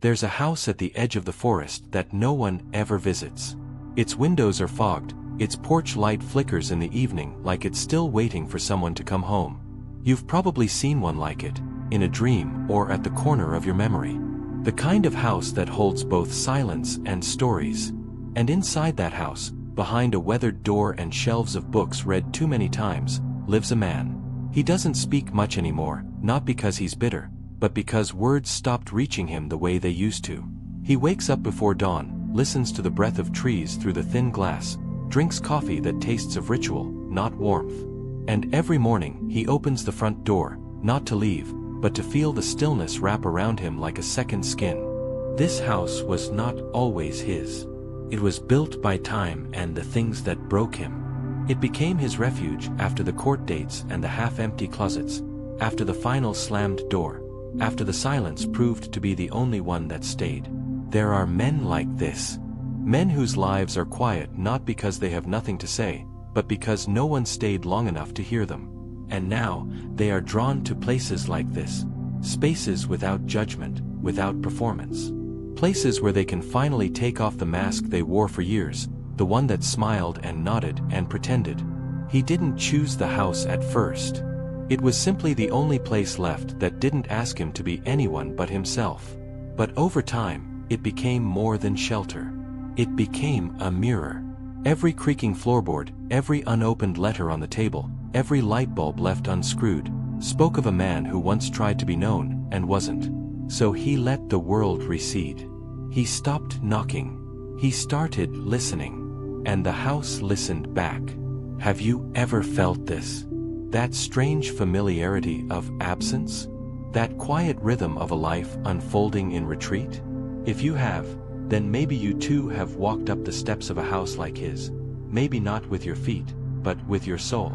There's a house at the edge of the forest that no one ever visits. Its windows are fogged, its porch light flickers in the evening like it's still waiting for someone to come home. You've probably seen one like it, in a dream or at the corner of your memory. The kind of house that holds both silence and stories. And inside that house, behind a weathered door and shelves of books read too many times, lives a man. He doesn't speak much anymore, not because he's bitter, but because words stopped reaching him the way they used to. He wakes up before dawn, listens to the breath of trees through the thin glass, drinks coffee that tastes of ritual, not warmth. And every morning, he opens the front door, not to leave, but to feel the stillness wrap around him like a second skin. This house was not always his. It was built by time and the things that broke him. It became his refuge after the court dates and the half-empty closets, after the final slammed door, after the silence proved to be the only one that stayed. There are men like this. Men whose lives are quiet not because they have nothing to say, but because no one stayed long enough to hear them. And now, they are drawn to places like this. Spaces without judgment, without performance. Places where they can finally take off the mask they wore for years, the one that smiled and nodded and pretended. He didn't choose the house at first. It was simply the only place left that didn't ask him to be anyone but himself. But over time, it became more than shelter. It became a mirror. Every creaking floorboard, every unopened letter on the table, every light bulb left unscrewed, spoke of a man who once tried to be known and wasn't. So he let the world recede. He stopped knocking. He started listening. And the house listened back. Have you ever felt this? That strange familiarity of absence? That quiet rhythm of a life unfolding in retreat? If you have, then maybe you too have walked up the steps of a house like his. Maybe not with your feet, but with your soul.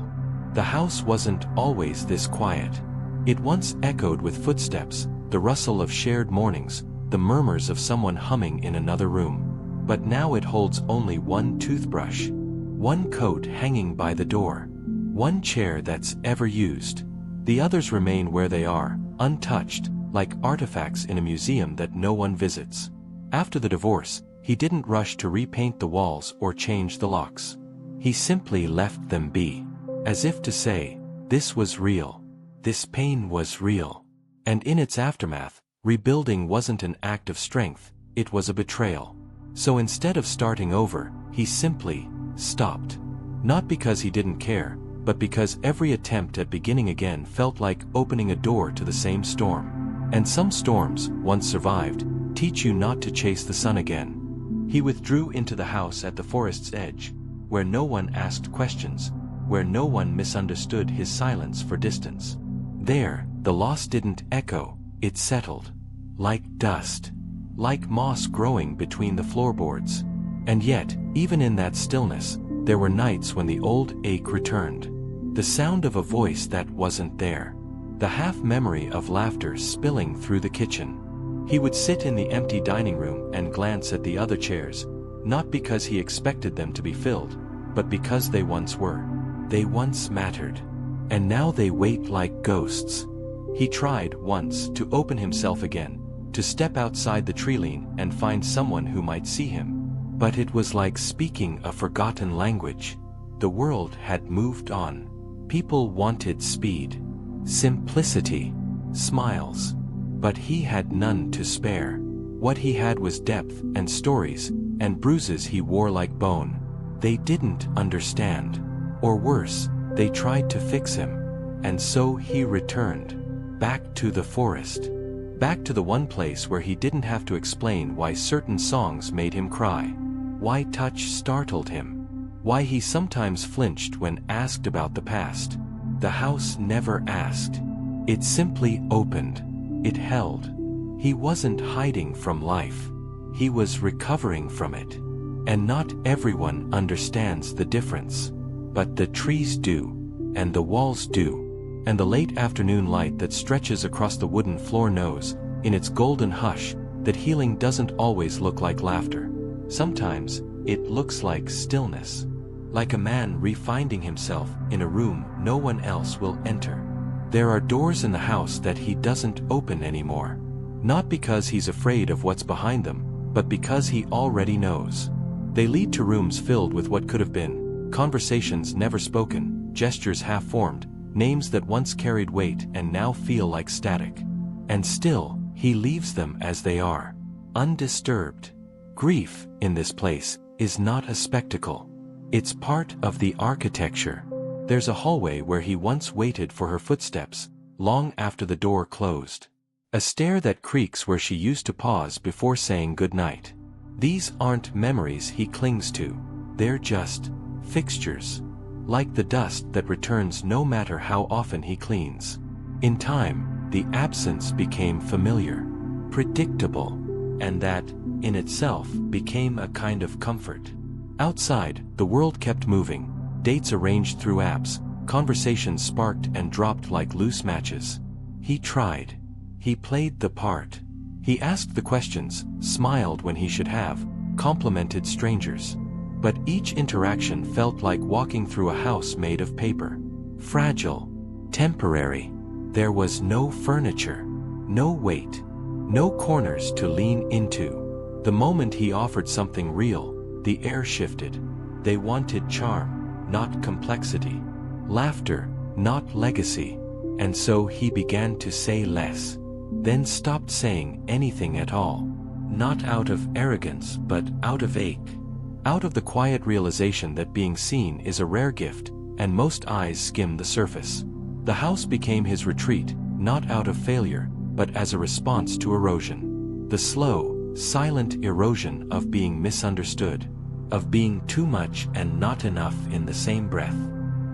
The house wasn't always this quiet. It once echoed with footsteps, the rustle of shared mornings, the murmurs of someone humming in another room. But now it holds only one toothbrush, one coat hanging by the door, one chair that's ever used. The others remain where they are, untouched, like artifacts in a museum that no one visits. After the divorce, he didn't rush to repaint the walls or change the locks. He simply left them be, as if to say, this was real. This pain was real. And in its aftermath, rebuilding wasn't an act of strength, it was a betrayal. So instead of starting over, he simply stopped. Not because he didn't care, but because every attempt at beginning again felt like opening a door to the same storm. And some storms, once survived, teach you not to chase the sun again. He withdrew into the house at the forest's edge, where no one asked questions, where no one misunderstood his silence for distance. There, the loss didn't echo, it settled. Like dust. Like moss growing between the floorboards. And yet, even in that stillness, there were nights when the old ache returned. The sound of a voice that wasn't there. The half-memory of laughter spilling through the kitchen. He would sit in the empty dining room and glance at the other chairs, not because he expected them to be filled, but because they once were. They once mattered. And now they wait like ghosts. He tried once to open himself again, to step outside the treeline and find someone who might see him. But it was like speaking a forgotten language. The world had moved on. People wanted speed, simplicity, smiles. But he had none to spare. What he had was depth and stories, and bruises he wore like bone. They didn't understand. Or worse, they tried to fix him. And so he returned. Back to the forest. Back to the one place where he didn't have to explain why certain songs made him cry. Why touch startled him. Why he sometimes flinched when asked about the past. The house never asked. It simply opened. It held. He wasn't hiding from life. He was recovering from it. And not everyone understands the difference. But the trees do. And the walls do. And the late afternoon light that stretches across the wooden floor knows, in its golden hush, that healing doesn't always look like laughter. Sometimes, it looks like stillness. Like a man refinding himself in a room no one else will enter. There are doors in the house that he doesn't open anymore. Not because he's afraid of what's behind them, but because he already knows. They lead to rooms filled with what could have been, conversations never spoken, gestures half-formed, names that once carried weight and now feel like static. And still, he leaves them as they are, undisturbed. Grief, in this place, is not a spectacle. It's part of the architecture. There's a hallway where he once waited for her footsteps, long after the door closed. A stair that creaks where she used to pause before saying goodnight. These aren't memories he clings to, they're just fixtures. Like the dust that returns no matter how often he cleans. In time, the absence became familiar, predictable, and that, in itself, became a kind of comfort. Outside, the world kept moving, dates arranged through apps, conversations sparked and dropped like loose matches. He tried. He played the part. He asked the questions, smiled when he should have, complimented strangers. But each interaction felt like walking through a house made of paper. Fragile, temporary. There was no furniture, no weight, no corners to lean into. The moment he offered something real, the air shifted. They wanted charm, not complexity. Laughter, not legacy. And so he began to say less. Then stopped saying anything at all. Not out of arrogance, but out of ache. Out of the quiet realization that being seen is a rare gift, and most eyes skim the surface. The house became his retreat, not out of failure, but as a response to erosion. The slow, silent erosion of being misunderstood, of being too much and not enough in the same breath.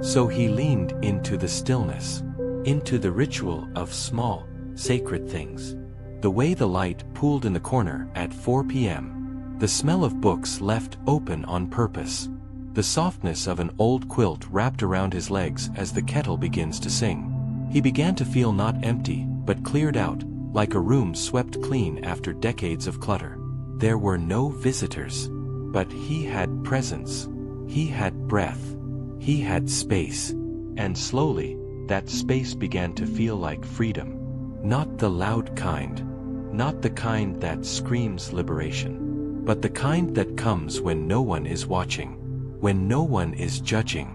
So he leaned into the stillness, into the ritual of small, sacred things. The way the light pooled in the corner at 4 p.m. The smell of books left open on purpose. The softness of an old quilt wrapped around his legs as the kettle begins to sing. He began to feel not empty, but cleared out, like a room swept clean after decades of clutter. There were no visitors. But he had presence. He had breath. He had space. And slowly, that space began to feel like freedom. Not the loud kind. Not the kind that screams liberation. But the kind that comes when no one is watching. When no one is judging.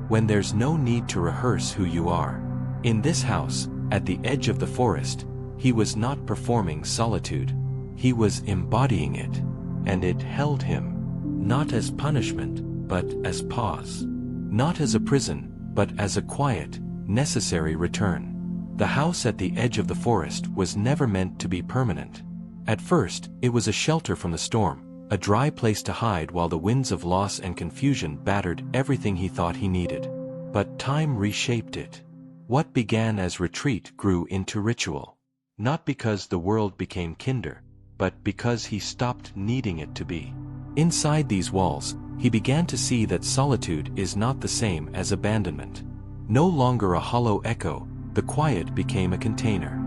When there's no need to rehearse who you are. In this house, at the edge of the forest, he was not performing solitude. He was embodying it. And it held him. Not as punishment, but as pause. Not as a prison, but as a quiet, necessary return. The house at the edge of the forest was never meant to be permanent. At first, it was a shelter from the storm, a dry place to hide while the winds of loss and confusion battered everything he thought he needed. But time reshaped it. What began as retreat grew into ritual. Not because the world became kinder, but because he stopped needing it to be. Inside these walls, he began to see that solitude is not the same as abandonment. No longer a hollow echo, the quiet became a container.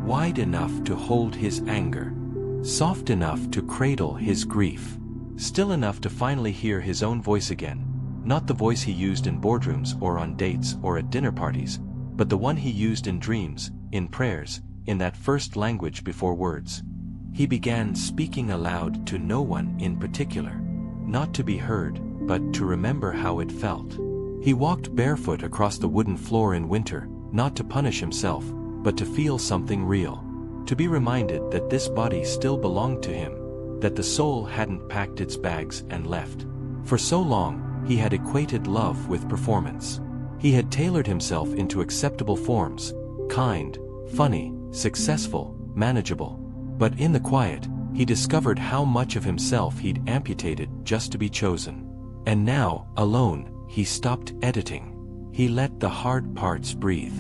Wide enough to hold his anger. Soft enough to cradle his grief. Still enough to finally hear his own voice again. Not the voice he used in boardrooms or on dates or at dinner parties, but the one he used in dreams, in prayers, in that first language before words. He began speaking aloud to no one in particular. Not to be heard, but to remember how it felt. He walked barefoot across the wooden floor in winter, not to punish himself, but to feel something real. To be reminded that this body still belonged to him, that the soul hadn't packed its bags and left. For so long, he had equated love with performance. He had tailored himself into acceptable forms, kind, funny, successful, manageable. But in the quiet, he discovered how much of himself he'd amputated just to be chosen. And now, alone, he stopped editing. He let the hard parts breathe.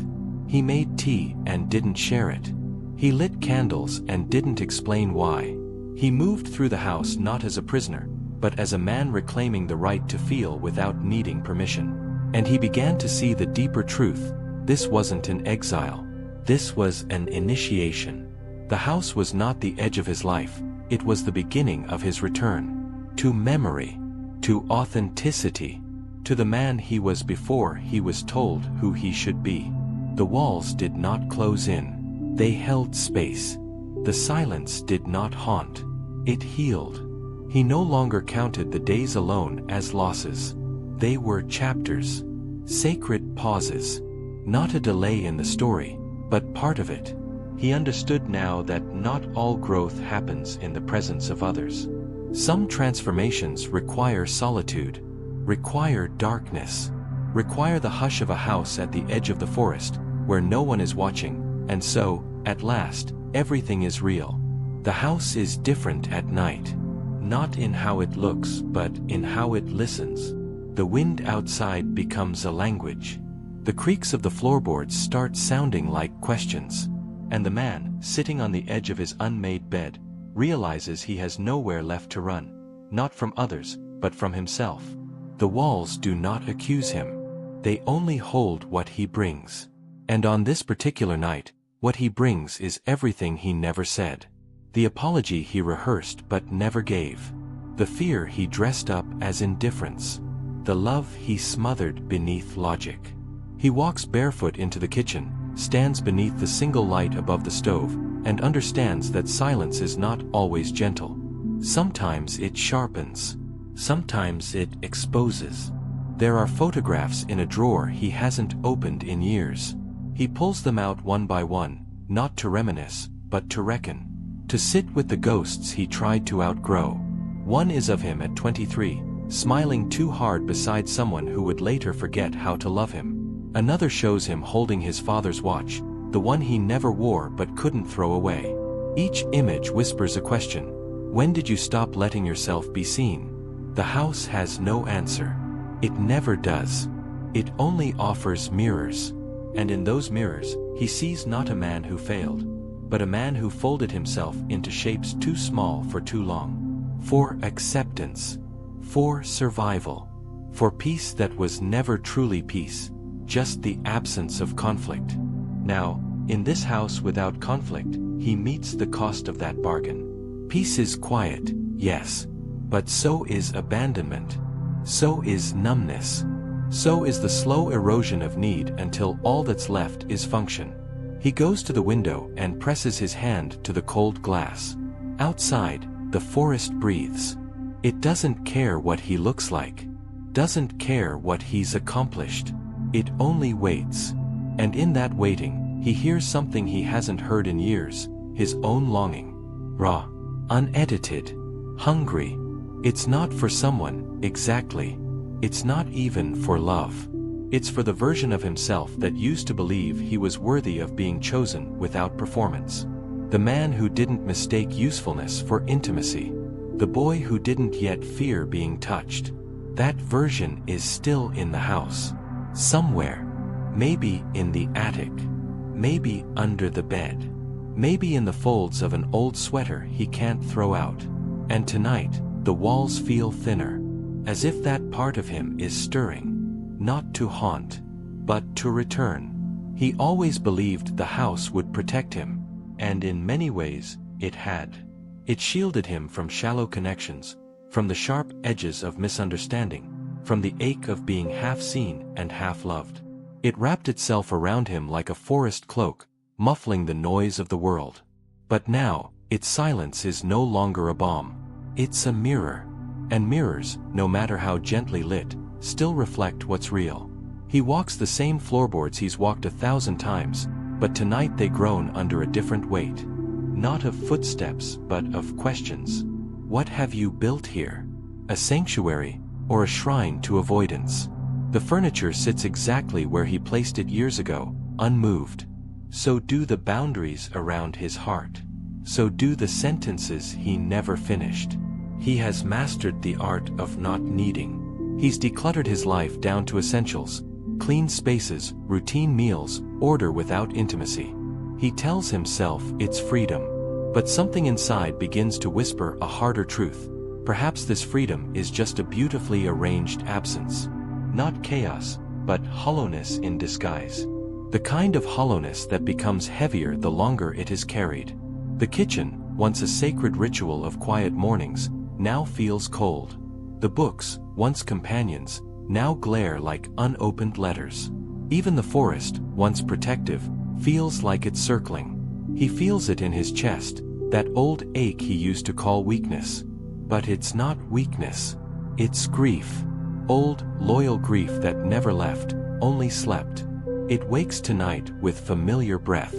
He made tea and didn't share it. He lit candles and didn't explain why. He moved through the house not as a prisoner, but as a man reclaiming the right to feel without needing permission. And he began to see the deeper truth. This wasn't an exile. This was an initiation. The house was not the edge of his life, it was the beginning of his return. To memory. To authenticity. To the man he was before he was told who he should be. The walls did not close in. They held space. The silence did not haunt. It healed. He no longer counted the days alone as losses. They were chapters. Sacred pauses. Not a delay in the story, but part of it. He understood now that not all growth happens in the presence of others. Some transformations require solitude, require darkness, require the hush of a house at the edge of the forest, where no one is watching, and so, at last, everything is real. The house is different at night. Not in how it looks, but in how it listens. The wind outside becomes a language. The creaks of the floorboards start sounding like questions. And the man, sitting on the edge of his unmade bed, realizes he has nowhere left to run. Not from others, but from himself. The walls do not accuse him. They only hold what he brings. And on this particular night, what he brings is everything he never said. The apology he rehearsed but never gave. The fear he dressed up as indifference. The love he smothered beneath logic. He walks barefoot into the kitchen, stands beneath the single light above the stove, and understands that silence is not always gentle. Sometimes it sharpens. Sometimes it exposes. There are photographs in a drawer he hasn't opened in years. He pulls them out one by one, not to reminisce, but to reckon. To sit with the ghosts he tried to outgrow. One is of him at 23, smiling too hard beside someone who would later forget how to love him. Another shows him holding his father's watch, the one he never wore but couldn't throw away. Each image whispers a question. When did you stop letting yourself be seen? The house has no answer. It never does. It only offers mirrors. And in those mirrors, he sees not a man who failed, but a man who folded himself into shapes too small for too long. For acceptance. For survival. For peace that was never truly peace, just the absence of conflict. Now, in this house without conflict, he meets the cost of that bargain. Peace is quiet, yes, but so is abandonment. So is numbness. So is the slow erosion of need until all that's left is function. He goes to the window and presses his hand to the cold glass. Outside, the forest breathes. It doesn't care what he looks like. Doesn't care what he's accomplished. It only waits. And in that waiting, he hears something he hasn't heard in years, his own longing. Raw. Unedited. Hungry. It's not for someone, exactly. It's not even for love. It's for the version of himself that used to believe he was worthy of being chosen without performance. The man who didn't mistake usefulness for intimacy. The boy who didn't yet fear being touched. That version is still in the house. Somewhere. Maybe in the attic. Maybe under the bed. Maybe in the folds of an old sweater he can't throw out. And tonight, the walls feel thinner. As if that part of him is stirring. Not to haunt, but to return. He always believed the house would protect him, and in many ways, it had. It shielded him from shallow connections, from the sharp edges of misunderstanding, from the ache of being half seen and half loved. It wrapped itself around him like a forest cloak, muffling the noise of the world. But now, its silence is no longer a balm. It's a mirror. And mirrors, no matter how gently lit, still reflect what's real. He walks the same floorboards he's walked 1,000 times, but tonight they groan under a different weight. Not of footsteps, but of questions. What have you built here? A sanctuary, or a shrine to avoidance? The furniture sits exactly where he placed it years ago, unmoved. So do the boundaries around his heart. So do the sentences he never finished. He has mastered the art of not needing. He's decluttered his life down to essentials, clean spaces, routine meals, order without intimacy. He tells himself it's freedom. But something inside begins to whisper a harder truth. Perhaps this freedom is just a beautifully arranged absence. Not chaos, but hollowness in disguise. The kind of hollowness that becomes heavier the longer it is carried. The kitchen, once a sacred ritual of quiet mornings, now feels cold. The books, once companions, now glare like unopened letters. Even the forest, once protective, feels like it's circling. He feels it in his chest, That old ache he used to call weakness. But it's not weakness. It's grief. Old, loyal grief that never left, only slept. It wakes tonight with familiar breath.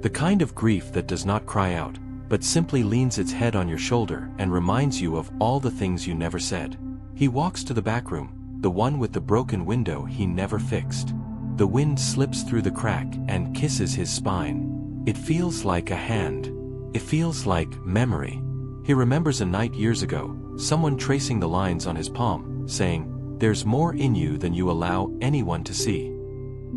The kind of grief that does not cry out, but simply leans its head on your shoulder and reminds you of all the things you never said. He walks to the back room, the one with the broken window he never fixed. The wind slips through the crack and kisses his spine. It feels like a hand. It feels like memory. He remembers a night years ago, someone tracing the lines on his palm, saying, "There's more in you than you allow anyone to see."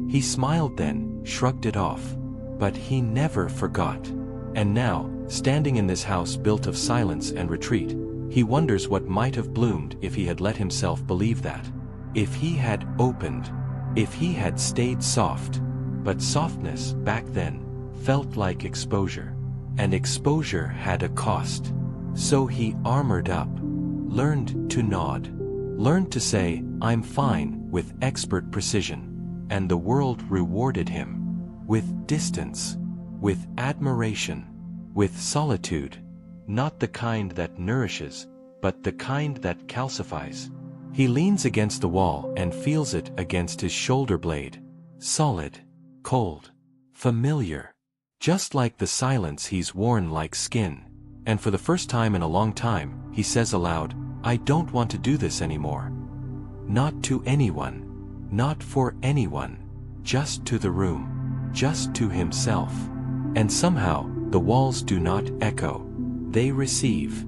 He smiled then, shrugged it off. But he never forgot. And now, standing in this house built of silence and retreat, he wonders what might have bloomed if he had let himself believe that. If he had opened. If he had stayed soft. But softness, back then, felt like exposure. And exposure had a cost. So he armored up. Learned to nod. Learned to say, "I'm fine," with expert precision. And the world rewarded him. With distance. With admiration. With solitude. Not the kind that nourishes, but the kind that calcifies. He leans against the wall and feels it against his shoulder blade. Solid. Cold. Familiar. Just like the silence he's worn like skin. And for the first time in a long time, he says aloud, "I don't want to do this anymore." Not to anyone. Not for anyone. Just to the room. Just to himself. And somehow, the walls do not echo. They receive.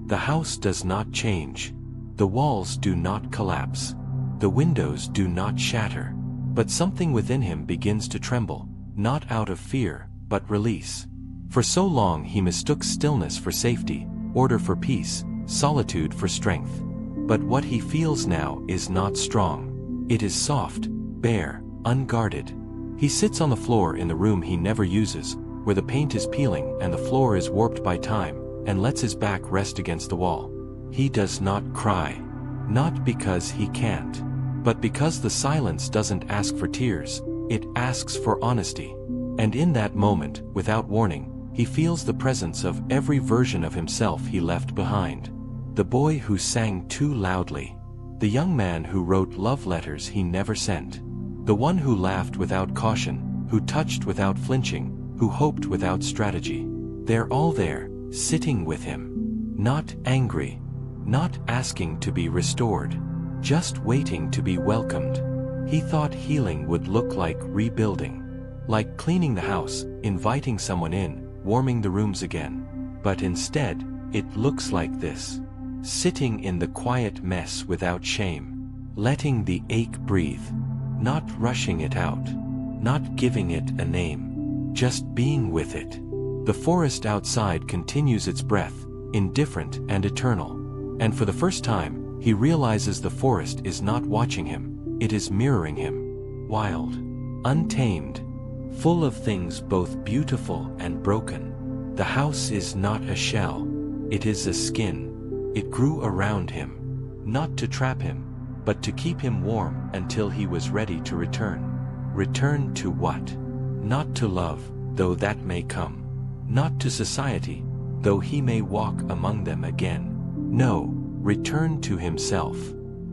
The house does not change. The walls do not collapse. The windows do not shatter. But something within him begins to tremble, not out of fear, but release. For so long he mistook stillness for safety, order for peace, solitude for strength. But what he feels now is not strong. It is soft, bare, unguarded. He sits on the floor in the room he never uses, where the paint is peeling and the floor is warped by time, and lets his back rest against the wall. He does not cry. Not because he can't, but because the silence doesn't ask for tears, it asks for honesty. And in that moment, without warning, he feels the presence of every version of himself he left behind. The boy who sang too loudly. The young man who wrote love letters he never sent. The one who laughed without caution, who touched without flinching, who hoped without strategy. They're all there, sitting with him. Not angry. Not asking to be restored. Just waiting to be welcomed. He thought healing would look like rebuilding. Like cleaning the house, inviting someone in, warming the rooms again. But instead, it looks like this. Sitting in the quiet mess without shame. Letting the ache breathe. Not rushing it out. Not giving it a name. Just being with it. The forest outside continues its breath, indifferent and eternal. And for the first time, he realizes the forest is not watching him, it is mirroring him. Wild. Untamed. Full of things both beautiful and broken. The house is not a shell. It is a skin. It grew around him. Not to trap him, but to keep him warm until he was ready to return. Return to what? Not to love, though that may come. Not to society, though he may walk among them again. No, return to himself.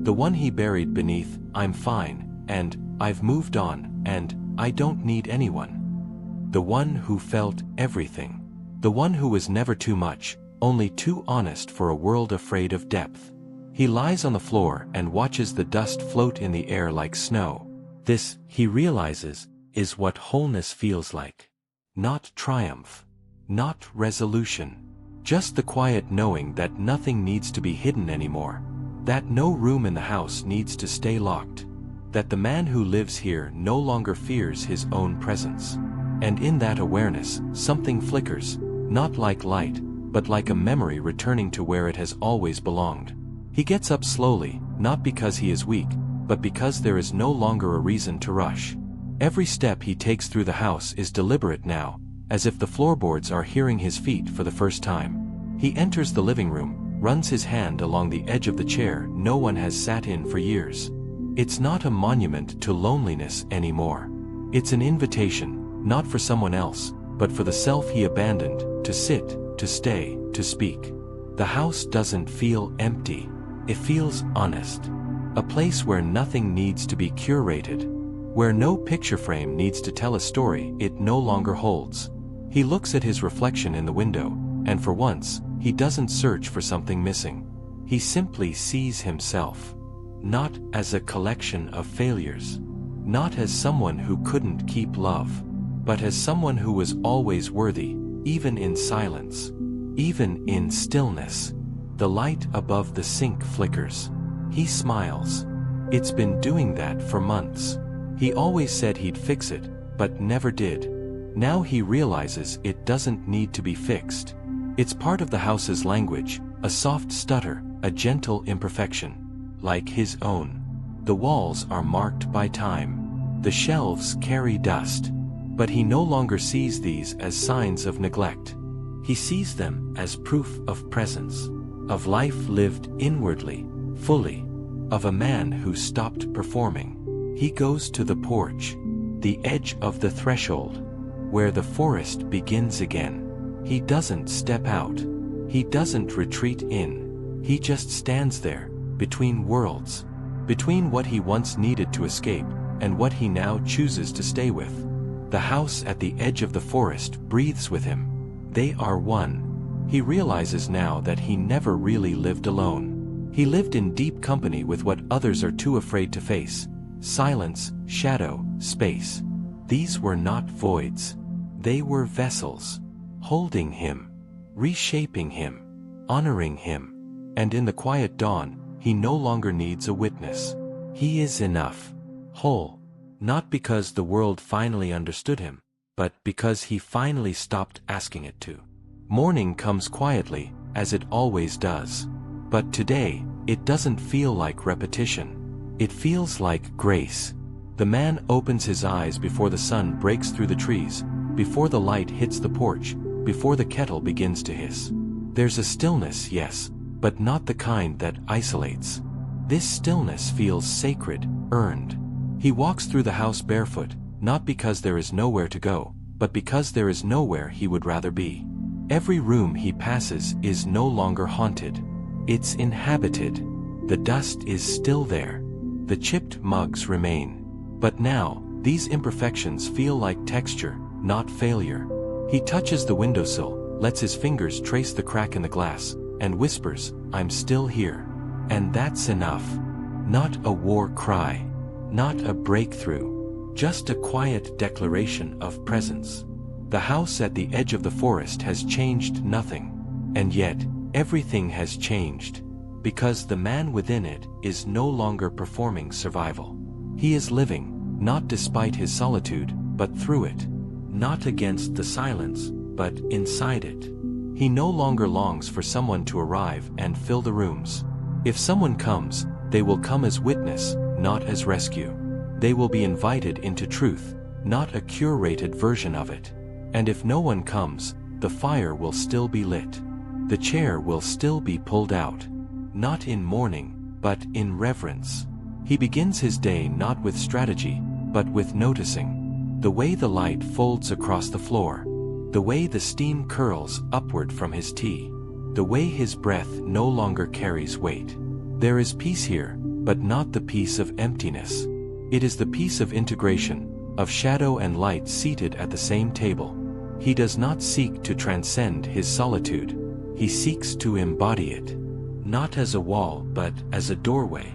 The one he buried beneath, "I'm fine," and "I've moved on," and "I don't need anyone." The one who felt everything. The one who was never too much, only too honest for a world afraid of depth. He lies on the floor and watches the dust float in the air like snow. This, he realizes, is what wholeness feels like. Not triumph. Not resolution. Just the quiet knowing that nothing needs to be hidden anymore. That no room in the house needs to stay locked. That the man who lives here no longer fears his own presence. And in that awareness, something flickers, not like light, but like a memory returning to where it has always belonged. He gets up slowly, not because he is weak, but because there is no longer a reason to rush. Every step he takes through the house is deliberate now, as if the floorboards are hearing his feet for the first time. He enters the living room, runs his hand along the edge of the chair no one has sat in for years. It's not a monument to loneliness anymore. It's an invitation, not for someone else, but for the self he abandoned, to sit, to stay, to speak. The house doesn't feel empty. It feels honest. A place where nothing needs to be curated. Where no picture frame needs to tell a story it no longer holds. He looks at his reflection in the window, and for once, he doesn't search for something missing. He simply sees himself. Not as a collection of failures. Not as someone who couldn't keep love. But as someone who was always worthy, even in silence. Even in stillness. The light above the sink flickers. He smiles. It's been doing that for months. He always said he'd fix it, but never did. Now he realizes it doesn't need to be fixed. It's part of the house's language, a soft stutter, a gentle imperfection. Like his own. The walls are marked by time. The shelves carry dust. But he no longer sees these as signs of neglect. He sees them as proof of presence. Of life lived inwardly, fully. Of a man who stopped performing. He goes to the porch. The edge of the threshold. Where the forest begins again. He doesn't step out. He doesn't retreat in. He just stands there, between worlds. Between what he once needed to escape, and what he now chooses to stay with. The house at the edge of the forest breathes with him. They are one. He realizes now that he never really lived alone. He lived in deep company with what others are too afraid to face. Silence, shadow, space. These were not voids. They were vessels. Holding him. Reshaping him. Honoring him. And in the quiet dawn, he no longer needs a witness. He is enough. Whole. Not because the world finally understood him, but because he finally stopped asking it to. Morning comes quietly, as it always does. But today, it doesn't feel like repetition. It feels like grace. The man opens his eyes before the sun breaks through the trees, before the light hits the porch, before the kettle begins to hiss. There's a stillness, yes, but not the kind that isolates. This stillness feels sacred, earned. He walks through the house barefoot, not because there is nowhere to go, but because there is nowhere he would rather be. Every room he passes is no longer haunted. It's inhabited. The dust is still there. The chipped mugs remain. But now, these imperfections feel like texture, not failure. He touches the windowsill, lets his fingers trace the crack in the glass, and whispers, "I'm still here." And that's enough. Not a war cry. Not a breakthrough. Just a quiet declaration of presence. The house at the edge of the forest has changed nothing. And yet, everything has changed. Because the man within it is no longer performing survival. He is living, not despite his solitude, but through it. Not against the silence, but inside it. He no longer longs for someone to arrive and fill the rooms. If someone comes, they will come as witness, not as rescue. They will be invited into truth, not a curated version of it. And if no one comes, the fire will still be lit. The chair will still be pulled out. Not in mourning, but in reverence. He begins his day not with strategy, but with noticing. The way the light folds across the floor. The way the steam curls upward from his tea. The way his breath no longer carries weight. There is peace here, but not the peace of emptiness. It is the peace of integration, of shadow and light seated at the same table. He does not seek to transcend his solitude. He seeks to embody it. Not as a wall, but as a doorway.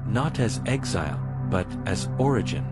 Not as exile, but as origin.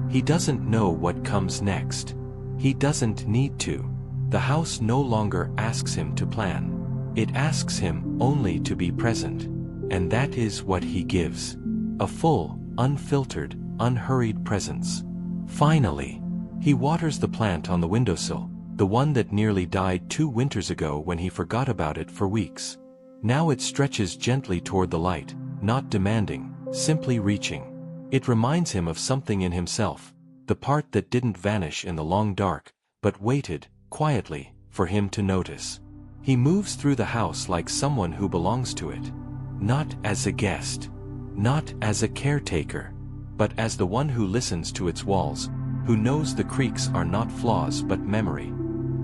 He doesn't know what comes next. He doesn't need to. The house no longer asks him to plan. It asks him only to be present. And that is what he gives. A full, unfiltered, unhurried presence. Finally, he waters the plant on the windowsill, the one that nearly died 2 winters ago when he forgot about it for weeks. Now it stretches gently toward the light, not demanding, simply reaching. It reminds him of something in himself, the part that didn't vanish in the long dark, but waited, quietly, for him to notice. He moves through the house like someone who belongs to it. Not as a guest. Not as a caretaker. But as the one who listens to its walls, who knows the creaks are not flaws but memory.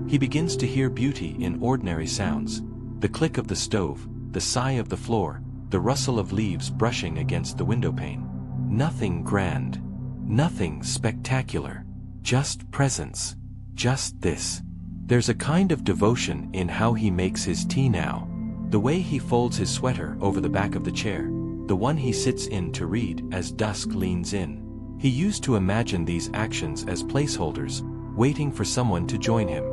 He begins to hear beauty in ordinary sounds. The click of the stove, the sigh of the floor, the rustle of leaves brushing against the windowpane. Nothing grand. Nothing spectacular. Just presence. Just this. There's a kind of devotion in how he makes his tea now. The way he folds his sweater over the back of the chair. The one he sits in to read as dusk leans in. He used to imagine these actions as placeholders, waiting for someone to join him.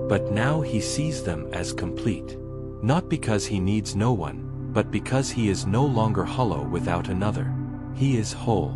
But now he sees them as complete. Not because he needs no one, but because he is no longer hollow without another. He is whole.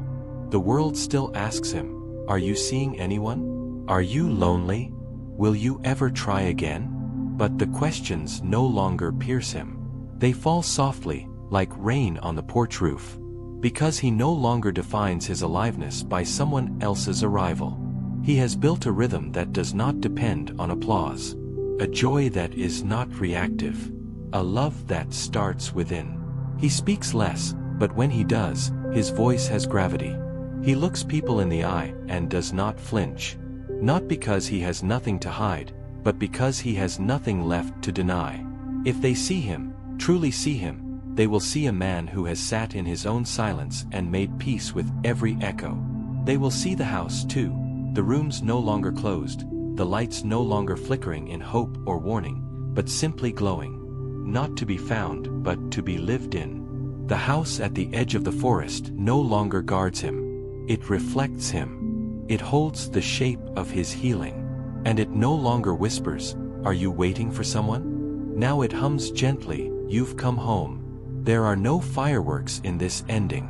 The world still asks him, "Are you seeing anyone? Are you lonely? Will you ever try again?" But the questions no longer pierce him. They fall softly, like rain on the porch roof. Because he no longer defines his aliveness by someone else's arrival. He has built a rhythm that does not depend on applause. A joy that is not reactive. A love that starts within. He speaks less, but when he does, his voice has gravity. He looks people in the eye and does not flinch. Not because he has nothing to hide, but because he has nothing left to deny. If they see him, truly see him, they will see a man who has sat in his own silence and made peace with every echo. They will see the house too, the rooms no longer closed, the lights no longer flickering in hope or warning, but simply glowing. Not to be found, but to be lived in. The house at the edge of the forest no longer guards him. It reflects him. It holds the shape of his healing. And it no longer whispers, "Are you waiting for someone?" Now it hums gently, "You've come home." There are no fireworks in this ending.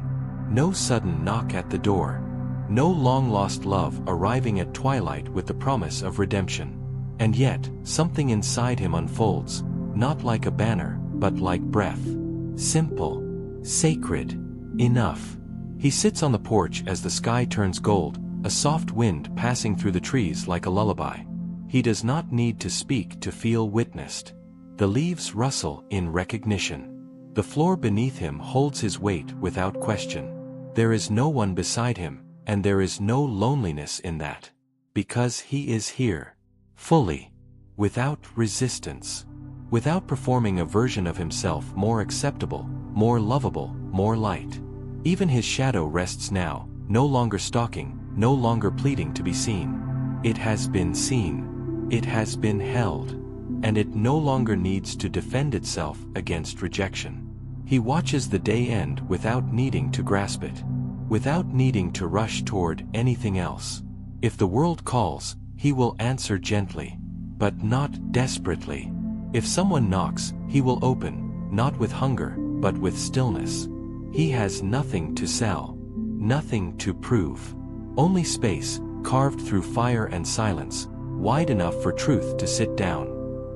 No sudden knock at the door. No long-lost love arriving at twilight with the promise of redemption. And yet, something inside him unfolds, not like a banner, but like breath. Simple. Sacred. Enough. He sits on the porch as the sky turns gold, a soft wind passing through the trees like a lullaby. He does not need to speak to feel witnessed. The leaves rustle in recognition. The floor beneath him holds his weight without question. There is no one beside him, and there is no loneliness in that. Because he is here. Fully. Without resistance. Without performing a version of himself more acceptable, more lovable, more light. Even his shadow rests now, no longer stalking, no longer pleading to be seen. It has been seen. It has been held. And it no longer needs to defend itself against rejection. He watches the day end without needing to grasp it. Without needing to rush toward anything else. If the world calls, he will answer gently. But not desperately. If someone knocks, he will open, not with hunger, but with stillness. He has nothing to sell. Nothing to prove. Only space, carved through fire and silence, wide enough for truth to sit down.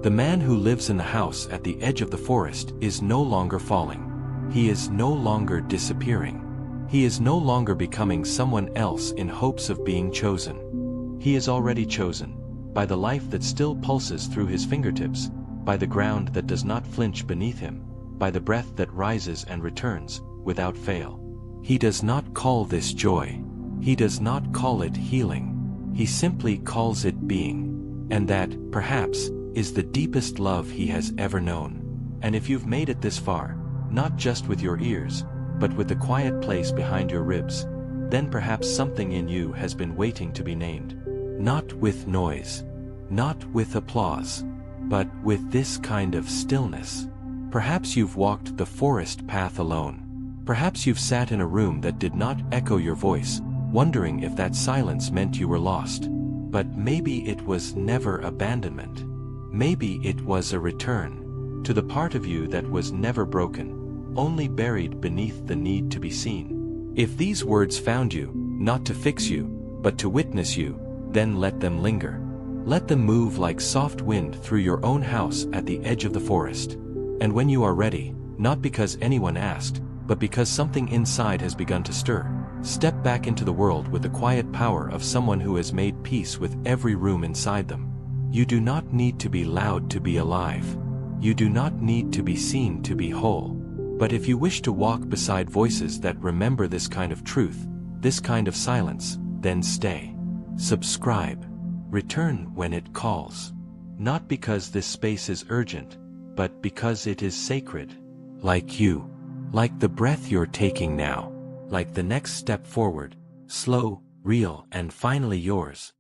The man who lives in the house at the edge of the forest is no longer falling. He is no longer disappearing. He is no longer becoming someone else in hopes of being chosen. He is already chosen, by the life that still pulses through his fingertips, by the ground that does not flinch beneath him, by the breath that rises and returns, without fail. He does not call this joy. He does not call it healing. He simply calls it being. And that, perhaps, is the deepest love he has ever known. And if you've made it this far, not just with your ears, but with the quiet place behind your ribs, then perhaps something in you has been waiting to be named. Not with noise. Not with applause. But with this kind of stillness. Perhaps you've walked the forest path alone. Perhaps you've sat in a room that did not echo your voice, wondering if that silence meant you were lost. But maybe it was never abandonment. Maybe it was a return to the part of you that was never broken, only buried beneath the need to be seen. If these words found you, not to fix you, but to witness you, then let them linger. Let them move like soft wind through your own house at the edge of the forest. And when you are ready, not because anyone asked, but because something inside has begun to stir, step back into the world with the quiet power of someone who has made peace with every room inside them. You do not need to be loud to be alive. You do not need to be seen to be whole. But if you wish to walk beside voices that remember this kind of truth, this kind of silence, then stay. Subscribe. Return when it calls. Not because this space is urgent, but because it is sacred. Like you. Like the breath you're taking now. Like the next step forward. Slow, real, and finally yours.